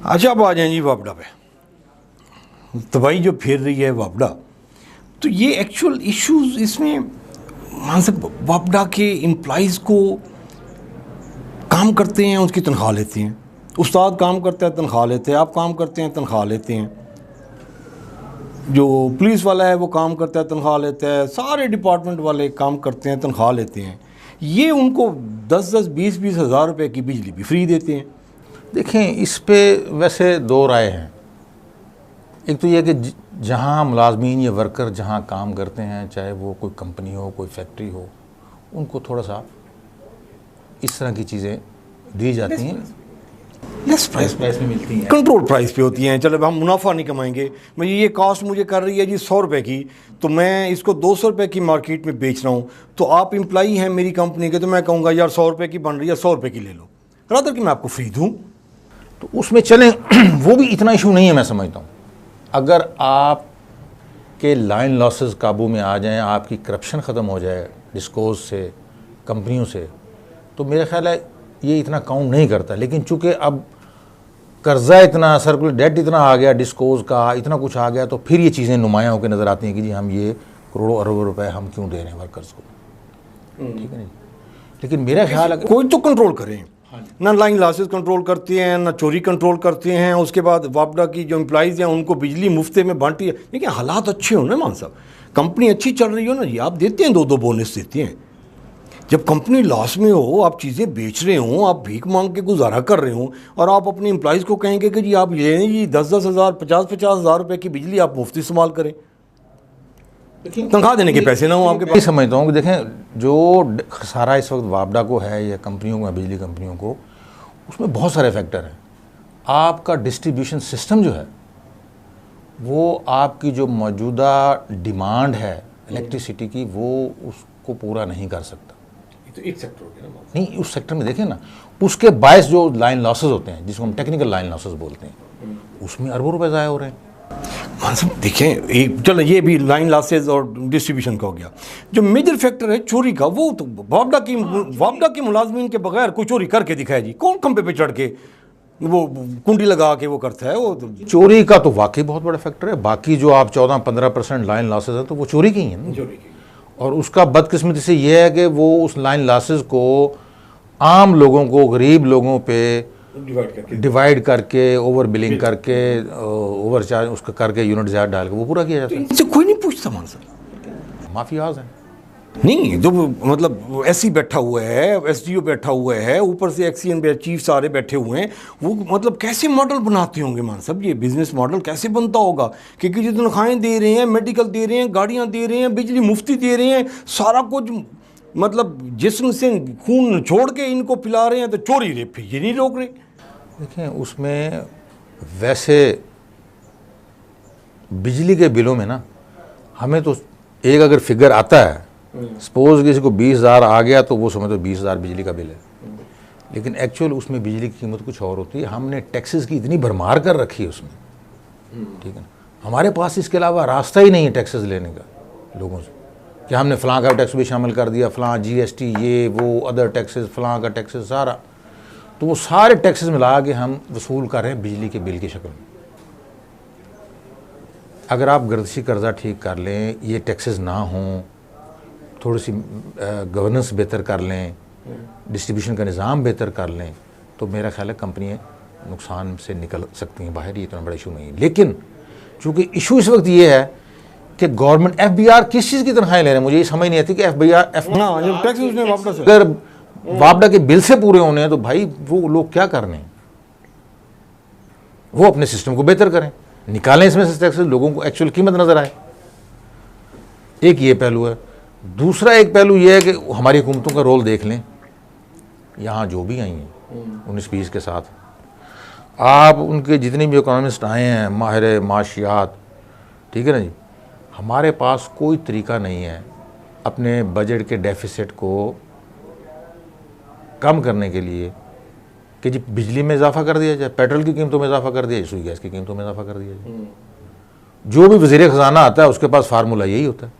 अच्छा, अब आ जाएं जी वापडा पे। तबाही जो फिर रही है वापडा, तो ये एक्चुअल इश्यूज इसमें मान सकते वापडा के एम्प्लॉइज़ को काम करते हैं उसकी तनख्वाह लेते हैं, उस्ताद काम करता है तनख्वाह लेते हैं, आप काम करते हैं तनख्वाह लेते हैं, जो पुलिस वाला है वो काम करता है तनख्वाह लेता है, सारे डिपार्टमेंट वाले काम करते हैं तनख्वाह लेते हैं। ये उनको 10-10, 20-20 हज़ार रुपये की बिजली भी फ्री देते हैं। देखें, इस पे वैसे दो राय हैं। एक तो ये कि जहाँ मुलाजमीन या वर्कर जहाँ काम करते हैं, चाहे वो कोई कंपनी हो, कोई फैक्ट्री हो, उनको थोड़ा सा इस तरह की चीज़ें दी जाती हैं, लेस प्राइस में मिलती हैं, कंट्रोल प्राइस पे होती हैं। चलो हम मुनाफा नहीं कमाएंगे, मैं ये कॉस्ट मुझे कर रही है जी 100 रुपये की, तो मैं इसको 200 रुपये की मार्केट में बेच रहा हूँ, तो आप एम्प्लॉई हैं मेरी कंपनी के, तो मैं कहूँगा यार 100 रुपये की बन रही है, 100 रुपये की ले लो, रादर कि मैं आपको फ्री दूँ। तो उसमें चलें वो भी इतना इशू नहीं है, मैं समझता हूँ। अगर आप के लाइन लॉसेस काबू में आ जाएं, आपकी करप्शन ख़त्म हो जाए डिस्कोज से, कंपनियों से, तो मेरा ख्याल है ये इतना काउंट नहीं करता। लेकिन चूँकि अब कर्जा इतना, सर्कुलर डेट इतना आ गया, डिस्कोज का इतना कुछ आ गया, तो फिर ये चीज़ें नुमायाँ होकर नज़र आती हैं कि जी हम ये करोड़ों अरबों रुपए हम क्यों दे रहे हैं वर्कर्स को, ठीक है नहीं। लेकिन मेरा ख्याल है कोई तो कंट्रोल करें, ना लाइन लॉसेस कंट्रोल करते हैं, ना चोरी कंट्रोल करते हैं। उसके बाद वापडा की जो एम्प्लॉइज़ हैं उनको बिजली मुफ्ते में बांटी है। देखिए हालात अच्छे हो ना मान साहब, कंपनी अच्छी चल रही हो ना जी, आप देते हैं 2-2 बोनस देते हैं। जब कंपनी लॉस में हो, आप चीज़ें बेच रहे हो, आप भीख मांग के गुजारा कर रहे हो, और आप अपने एम्प्लॉइज़ को कहेंगे कि जी आप ये जी 10-10 हज़ार, 50-50 हज़ार रुपये की बिजली आप मुफ्त इस्तेमाल करें, तनख्वाह देने के पैसे ना हो आपके पास। समझता हूँ कि देखें जो सारा इस वक्त वापडा को है या कंपनियों को, बिजली कंपनियों को, उसमें बहुत सारे फैक्टर हैं। आपका डिस्ट्रीब्यूशन सिस्टम जो है वो आपकी जो मौजूदा डिमांड है इलेक्ट्रिसिटी की, वो उसको पूरा नहीं कर सकता। तो एक सेक्टर हो गया ना, नहीं, उस सेक्टर में देखें ना, उसके बायस जो लाइन लॉसेस होते हैं, जिसको हम टेक्निकल लाइन लॉसेस बोलते हैं, उसमें अरबों रुपए ज़ाया हो रहे हैं। मान साहब देखें, चलो ये भी लाइन लॉसेज और डिस्ट्रीब्यूशन का हो गया। जो मेजर फैक्टर है चोरी का, वो तो वापडा की मुलाजमीन के बगैर कोई चोरी करके दिखाए जी, कौन खंबे पे चढ़ के वो कुंडी लगा के वो करता है? वो तो चोरी का तो वाकई बहुत बड़ा फैक्टर है। बाकी जो आप 14-15% लाइन लॉसेज है, तो वो चोरी की ही है ना। और उसका बदकिस्मती से ये है कि वो उस लाइन लॉसेज को आम लोगों को, गरीब लोगों पे डिवाइड करके ओवर बिलिंग करके, ओवर चार्ज उसका करके, यूनिट ज़्यादा डाल के वो पूरा किया जाता है। इनसे कोई नहीं पूछता मान साहब, माफियाज हैं। नहीं जो मतलब एससी बैठा हुआ है, एसडीओ बैठा हुआ है, ऊपर से एक्सीएन चीफ सारे बैठे हुए हैं, वो मतलब कैसे मॉडल बनाते होंगे मान साहब, ये बिजनेस मॉडल कैसे बनता होगा? क्योंकि जो तनख्वाहें दे रहे हैं, मेडिकल दे रहे हैं, गाड़ियाँ दे रहे हैं, बिजली मुफ्ती दे रहे हैं, सारा कुछ मतलब जिस्म से खून छोड़ के इनको पिला रहे हैं, तो चोरी रे फिर ये नहीं रोक रहे। देखें, उसमें वैसे बिजली के बिलों में ना, हमें तो एक अगर फिगर आता है, सपोज किसी को 20,000 आ गया तो वो समझो 20,000 बिजली का बिल है, लेकिन एक्चुअल उसमें बिजली की कीमत कुछ और होती है। हमने टैक्सेस की इतनी भरमार कर रखी है उसमें, ठीक है ना, हमारे पास इसके अलावा रास्ता ही नहीं है टैक्सेस लेने का लोगों से, कि हमने फ़लाँ का टैक्स भी शामिल कर दिया, फ़लाँ GST, ये वो अदर टैक्सेस, फ़लाँ का टैक्सेस सारा, तो वो सारे टैक्सेस मिला के हम वसूल कर रहे हैं बिजली के बिल की शक्ल में। अगर आप गर्दिशी कर्जा ठीक कर लें, ये टैक्सेस ना हों, थोड़ी सी गवर्नेंस बेहतर कर लें, डिस्ट्रीब्यूशन का निज़ाम बेहतर कर लें, तो मेरा ख्याल है कंपनियाँ नुकसान से निकल सकती हैं बाहर। ये इतना बड़ा इशू नहीं है। लेकिन चूँकि इशू इस वक्त ये है कि गवर्नमेंट FBR किस चीज़ की तनख्वाहें ले रहे हैं, मुझे ये समझ नहीं आती कि FBR अगर वापडा के बिल से पूरे होने हैं, तो भाई वो लोग क्या कर रहे हैं? वो अपने सिस्टम को बेहतर करें, निकालें इसमें से टैक्सेस, लोगों को एक्चुअल कीमत नज़र आए। एक ये पहलू है। दूसरा एक पहलू ये है कि हमारी हुकूमतों का रोल देख लें, यहाँ जो भी आई हैं 19-20 के साथ, आप उनके जितने भी इकोनॉमिस्ट आए हैं, माहिर माशियात, ठीक है ना जी, हमारे पास कोई तरीका नहीं है अपने बजट के डेफिसिट को कम करने के लिए कि जी बिजली में इजाफा कर दिया जाए, पेट्रोल की कीमतों में इजाफा कर दिया जाए, रसोई गैस की कीमतों में इजाफा कर दिया जाए। जो भी वज़ीर ख़ज़ाना आता है उसके पास फार्मूला यही होता है।